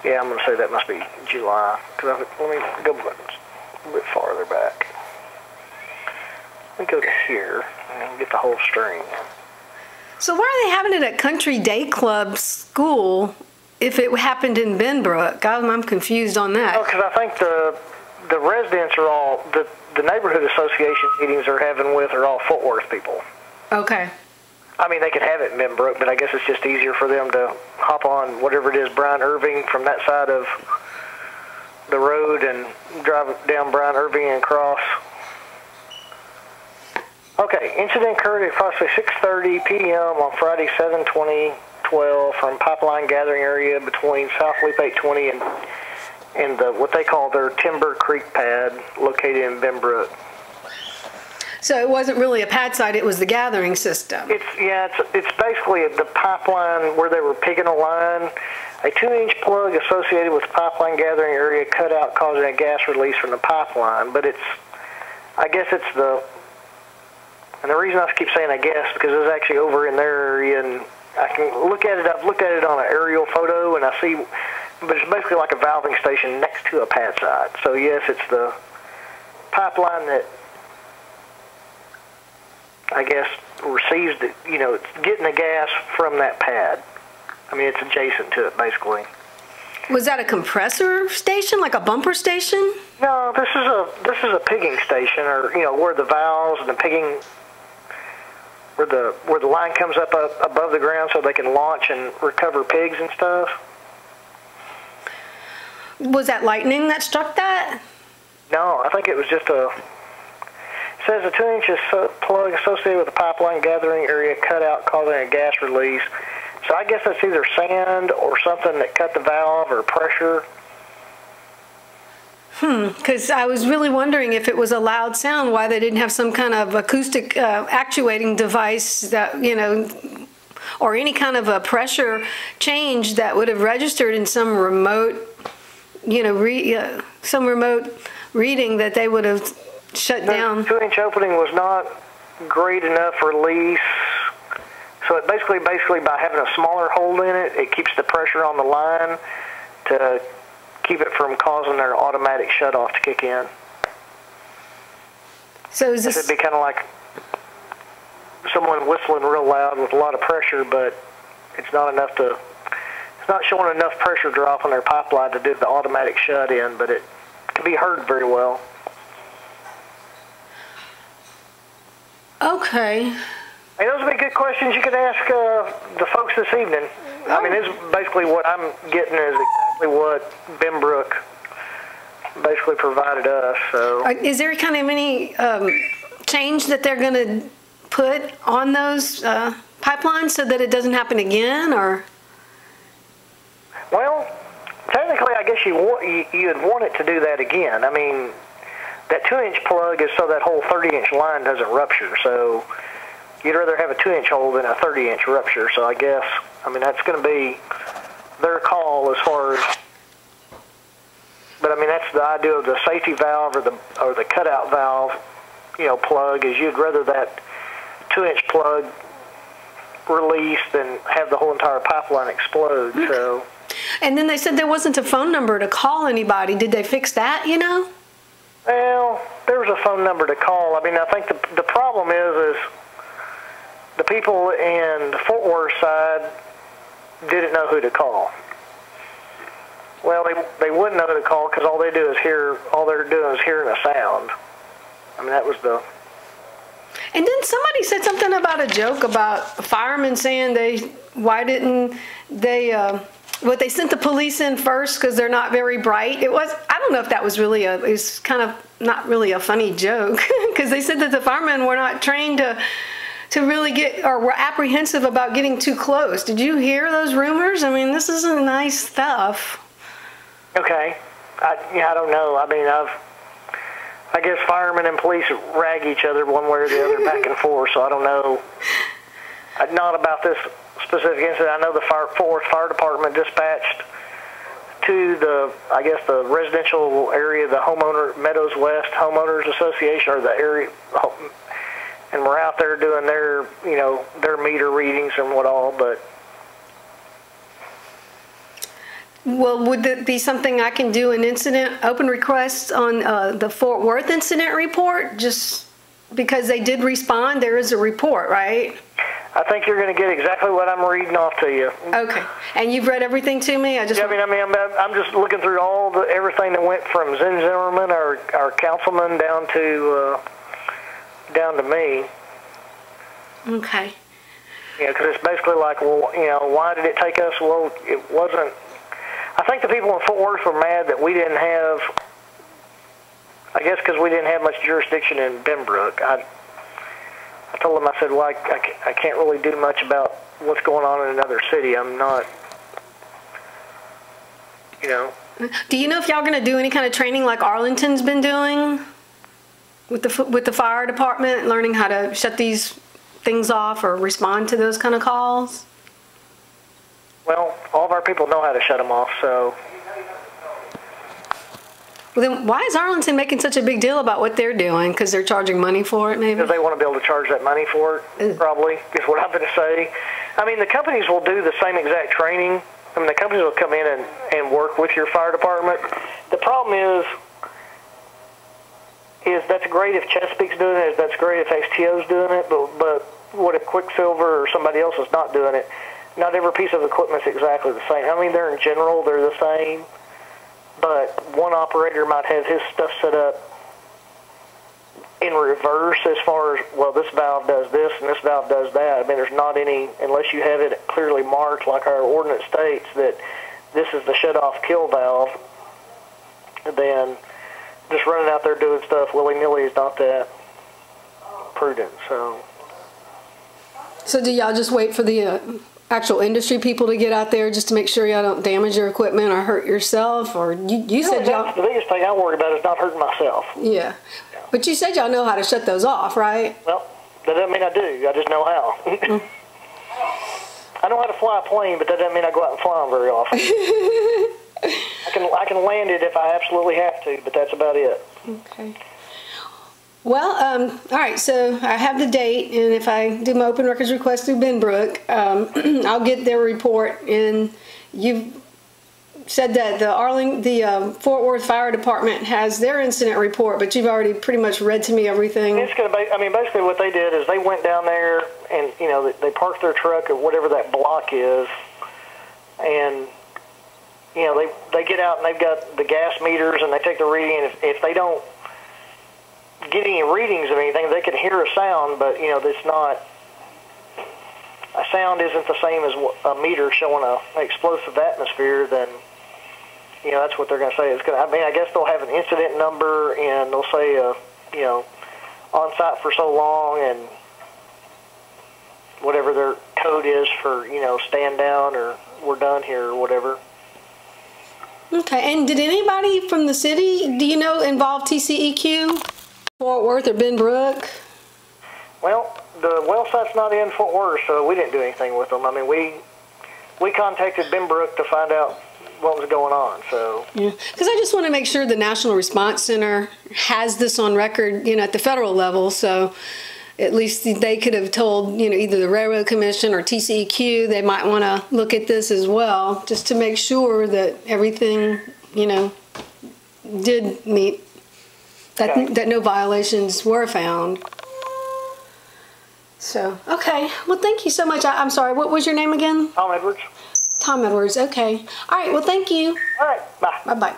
Yeah, I'm going to say that must be July. Let me go a bit farther back. Let me go to here and get the whole string. So why are they having it at Country Day Club School if it happened in Benbrook? I'm confused on that. Oh, because I think the residents are all, the neighborhood association meetings they're having with are all Fort Worth people. Okay. I mean, they could have it in Benbrook, but I guess it's just easier for them to hop on whatever it is, Brian Irving, from that side of the road and drive down Brian Irving and cross. Okay, incident occurred at approximately 6:30 p.m. on Friday, 7/20/12 from pipeline gathering area between South Loop 820 and the what they call their Timber Creek pad located in Benbrook. So it wasn't really a pad site, it was the gathering system. It's basically the pipeline where they were pigging a line. A 2-inch plug associated with the pipeline gathering area cut out, causing a gas release from the pipeline. But I guess it's and the reason I keep saying I guess, because it's actually over in their area, and I can look at it. I've looked at it on an aerial photo, and I see, but it's basically like a valving station next to a pad site. So yes, it's the pipeline that I guess receives it's getting the gas from that pad. I mean, it's adjacent to it, basically. Was that a compressor station, like a bumper station? No, this is a pigging station, or where the valves and the pigging, where the line comes up above the ground, so they can launch and recover pigs and stuff. Was that lightning that struck that? No, I think it was just It says a 2-inch plug associated with the pipeline gathering area cut out, causing a gas release. So I guess that's either sand or something that cut the valve or pressure. Because I was really wondering if it was a loud sound, why they didn't have some kind of acoustic actuating device that, or any kind of a pressure change that would have registered in some remote, some remote reading that they would have shut down. The 2-inch opening was not great enough release. So it basically by having a smaller hole in it, it keeps the pressure on the line to keep it from causing their automatic shutoff to kick in. So is this... It'd be kind of like someone whistling real loud with a lot of pressure, but it's not showing enough pressure drop on their pipeline to do the automatic shut in, but it can be heard very well. Okay. Hey, those would be good questions you could ask the folks this evening. Oh. I mean, this is basically what I'm getting is exactly what Benbrook basically provided us. So, is there kind of any change that they're going to put on those pipelines so that it doesn't happen again, or? Well, technically, I guess you'd want it to do that again. I mean, that 2-inch plug is so that whole 30-inch line doesn't rupture. So you'd rather have a 2-inch hole than a 30-inch rupture. So I guess, that's going to be their call as far as. But that's the idea of the safety valve or the cutout valve, plug, is you'd rather that 2-inch plug release than have the whole entire pipeline explode. Okay. So. And then they said there wasn't a phone number to call anybody. Did they fix that? Well, there was a phone number to call. I think the problem is the people in the Fort Worth side didn't know who to call. Well, they wouldn't know who to call because all they're doing is hearing a sound. That was the. And then somebody said something about a joke about a fireman saying they sent the police in first because they're not very bright. I don't know if that was really it's kind of not really a funny joke because they said that the firemen were not trained to really get, or were apprehensive about getting too close. Did you hear those rumors? This isn't nice stuff. Okay. I don't know. I guess firemen and police rag each other one way or the other back and forth, so I don't know. Not about this specific incident. I know the Fort Worth Fire Department dispatched to the residential area, the Meadows West Homeowners Association, or the area, and we're out there doing their meter readings and what all, but. Well, would it be something I can do an open request on the Fort Worth incident report? Just because they did respond, there is a report, right? I think you're going to get exactly what I'm reading off to you. Okay. And you've read everything to me? I'm just looking through everything that went from Zen Zimmerman, our councilman, down to me. Okay. Because it's basically like, well, why did it take us? Well, it wasn't. I think the people in Fort Worth were mad that we didn't have, I guess because we didn't have much jurisdiction in Benbrook. I told them, I said, well, I can't really do much about what's going on in another city. I'm not, Do you know if y'all going to do any kind of training like Arlington's been doing with the fire department, learning how to shut these things off or respond to those kind of calls? Well, all of our people know how to shut them off, so. Well, then why is Arlington making such a big deal about what they're doing? Because they're charging money for it, maybe? Because they want to be able to charge that money for it, probably, is what I'm going to say. I mean, the companies will do the same exact training. I mean, the companies will come in and work with your fire department. The problem is that's great if Chesapeake's doing it, that's great if XTO's doing it, but what if Quicksilver or somebody else is not doing it? Not every piece of equipment's exactly the same. I mean, they're in general, they're the same, but one operator might have his stuff set up in reverse as far as, well, this valve does this and this valve does that. I mean, there's not any, unless you have it clearly marked like our ordinance states that this is the shut-off kill valve, then just running out there doing stuff willy-nilly is not that prudent, so. So do y'all just wait for the actual industry people to get out there just to make sure y'all don't damage your equipment or hurt yourself? Or you said y'all... The biggest thing I worry about is not hurting myself. Yeah. But you said y'all know how to shut those off, right? Well, that doesn't mean I do. I just know how. I know how to fly a plane, but that doesn't mean I go out and fly them very often. I can land it if I absolutely have to, but that's about it. Okay. Well, all right, so I have the date, and if I do my open records request through Benbrook, I'll get their report. And you said that the Fort Worth Fire Department has their incident report, but you've already pretty much read to me everything. It's gonna be, I mean, basically what they did is they went down there and, they parked their truck at whatever that block is, and, they get out and they've got the gas meters and they take the reading, and if they don't get any readings of anything, they can hear a sound, but it's not, a sound isn't the same as a meter showing an explosive atmosphere. Then that's what they're going to say. It's going to, I mean, I guess they'll have an incident number and they'll say on site for so long and whatever their code is for stand down or we're done here or whatever. Okay. And did anybody from the city involve TCEQ? Fort Worth or Benbrook? Well, the well site's not in Fort Worth, so we didn't do anything with them. I mean, we contacted Benbrook to find out what was going on. So yeah, because I just want to make sure the National Response Center has this on record, at the federal level. So at least they could have told, either the Railroad Commission or TCEQ. They might want to look at this as well, just to make sure that everything, did meet. That no violations were found. So, okay. Well, thank you so much. I'm sorry, what was your name again? Tom Edwards. Tom Edwards, okay. All right, well, thank you. All right, bye. Bye-bye.